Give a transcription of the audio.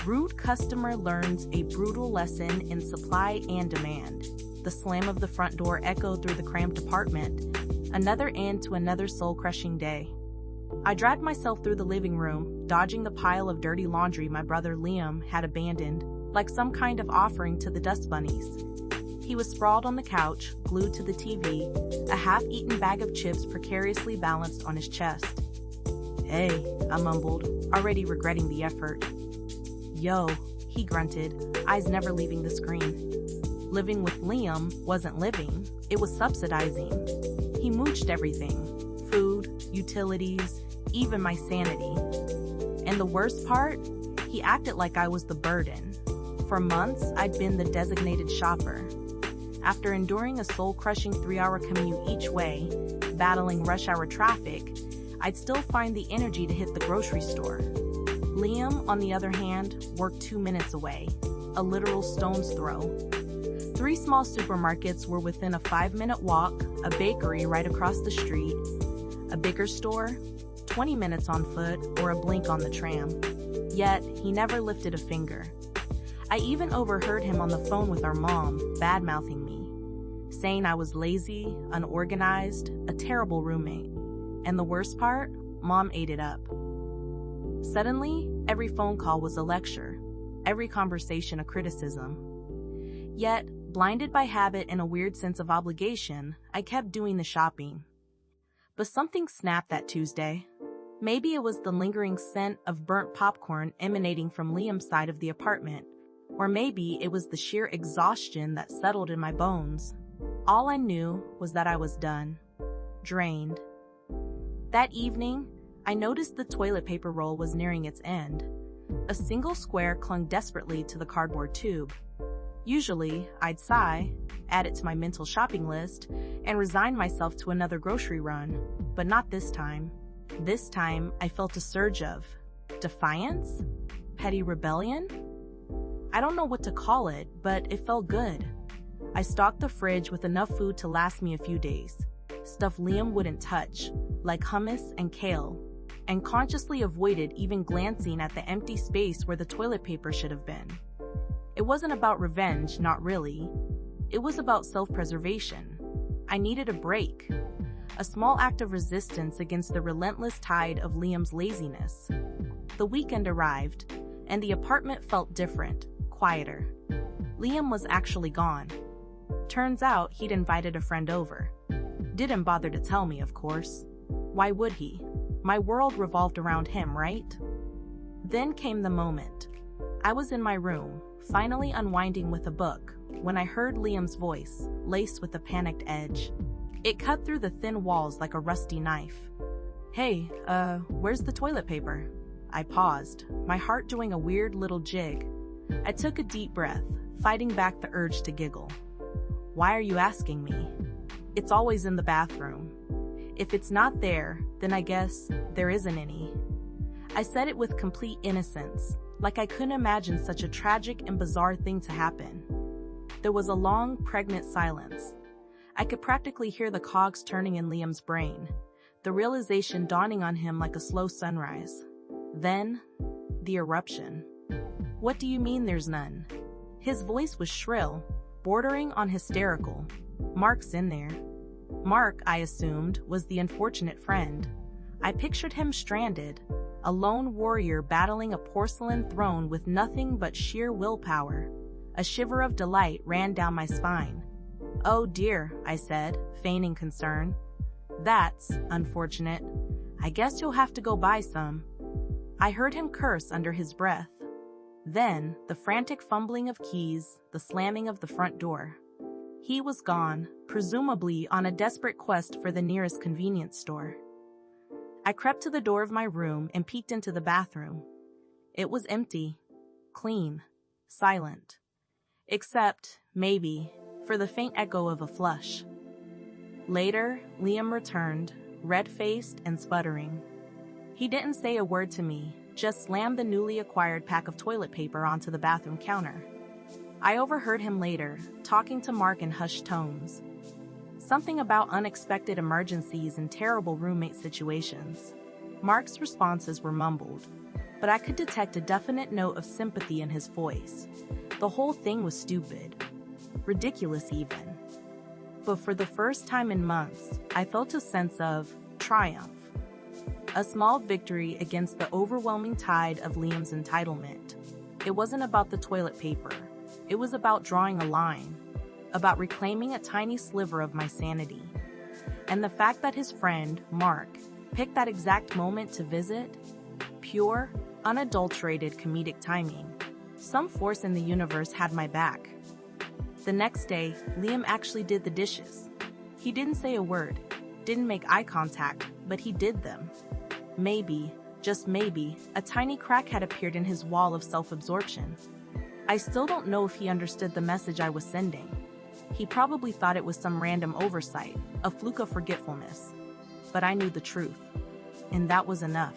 Rude customer learns a brutal lesson in supply and demand. The slam of the front door echoed through the cramped apartment. Another end to another soul-crushing day. I dragged myself through the living room, dodging the pile of dirty laundry my brother Liam had abandoned, like some kind of offering to the dust bunnies. He was sprawled on the couch, glued to the TV, a half-eaten bag of chips precariously balanced on his chest. "Hey," I mumbled, already regretting the effort. "Yo," he grunted, eyes never leaving the screen. Living with Liam wasn't living, it was subsidizing. He mooched everything: food, utilities, even my sanity. And the worst part? He acted like I was the burden. For months, I'd been the designated shopper. After enduring a soul-crushing 3-hour commute each way, battling rush hour traffic, I'd still find the energy to hit the grocery store. Liam, on the other hand, worked 2 minutes away, a literal stone's throw. 3 small supermarkets were within a 5-minute walk, a bakery right across the street, a bigger store, 20 minutes on foot, or a blink on the tram. Yet, he never lifted a finger. I even overheard him on the phone with our mom, bad-mouthing me, saying I was lazy, unorganized, a terrible roommate. And the worst part? Mom ate it up. Suddenly, every phone call was a lecture, every conversation a criticism. Yet, blinded by habit and a weird sense of obligation, I kept doing the shopping. But something snapped that Tuesday. Maybe it was the lingering scent of burnt popcorn emanating from Liam's side of the apartment, or maybe it was the sheer exhaustion that settled in my bones. All I knew was that I was done. Drained. That evening, I noticed the toilet paper roll was nearing its end. A single square clung desperately to the cardboard tube. Usually, I'd sigh, add it to my mental shopping list, and resign myself to another grocery run. But not this time. This time, I felt a surge of defiance? Petty rebellion? I don't know what to call it, but it felt good. I stocked the fridge with enough food to last me a few days. Stuff Liam wouldn't touch, like hummus and kale, and consciously avoided even glancing at the empty space where the toilet paper should have been. It wasn't about revenge, not really. It was about self-preservation. I needed a break. A small act of resistance against the relentless tide of Liam's laziness. The weekend arrived, and the apartment felt different, quieter. Liam was actually gone. Turns out he'd invited a friend over. Didn't bother to tell me, of course. Why would he? My world revolved around him, right? Then came the moment. I was in my room, finally unwinding with a book, when I heard Liam's voice, laced with a panicked edge. It cut through the thin walls like a rusty knife. "Hey, where's the toilet paper?" I paused, my heart doing a weird little jig. I took a deep breath, fighting back the urge to giggle. "Why are you asking me? It's always in the bathroom. If it's not there, then I guess there isn't any." I said it with complete innocence, like I couldn't imagine such a tragic and bizarre thing to happen. There was a long, pregnant silence. I could practically hear the cogs turning in Liam's brain, the realization dawning on him like a slow sunrise. Then, the eruption. "What do you mean there's none?" His voice was shrill, bordering on hysterical. "Mark's in there." Mark, I assumed, was the unfortunate friend. I pictured him stranded, a lone warrior battling a porcelain throne with nothing but sheer willpower. A shiver of delight ran down my spine. "Oh dear," I said, feigning concern. "That's unfortunate. I guess you'll have to go buy some." I heard him curse under his breath. Then, the frantic fumbling of keys, the slamming of the front door. He was gone, presumably on a desperate quest for the nearest convenience store. I crept to the door of my room and peeked into the bathroom. It was empty, clean, silent. Except, maybe, for the faint echo of a flush. Later, Liam returned, red-faced and sputtering. He didn't say a word to me, just slammed the newly acquired pack of toilet paper onto the bathroom counter. I overheard him later, talking to Mark in hushed tones. Something about unexpected emergencies and terrible roommate situations. Mark's responses were mumbled. but I could detect a definite note of sympathy in his voice. The whole thing was stupid. Ridiculous even. But for the first time in months, I felt a sense of triumph. A small victory against the overwhelming tide of Liam's entitlement. It wasn't about the toilet paper. It was about drawing a line. About reclaiming a tiny sliver of my sanity. And the fact that his friend, Mark, picked that exact moment to visit? Pure, unadulterated comedic timing. Some force in the universe had my back. The next day, Liam actually did the dishes. He didn't say a word, didn't make eye contact, but he did them. Maybe, just maybe, a tiny crack had appeared in his wall of self-absorption. I still don't know if he understood the message I was sending. He probably thought it was some random oversight, a fluke of forgetfulness. But I knew the truth. And that was enough.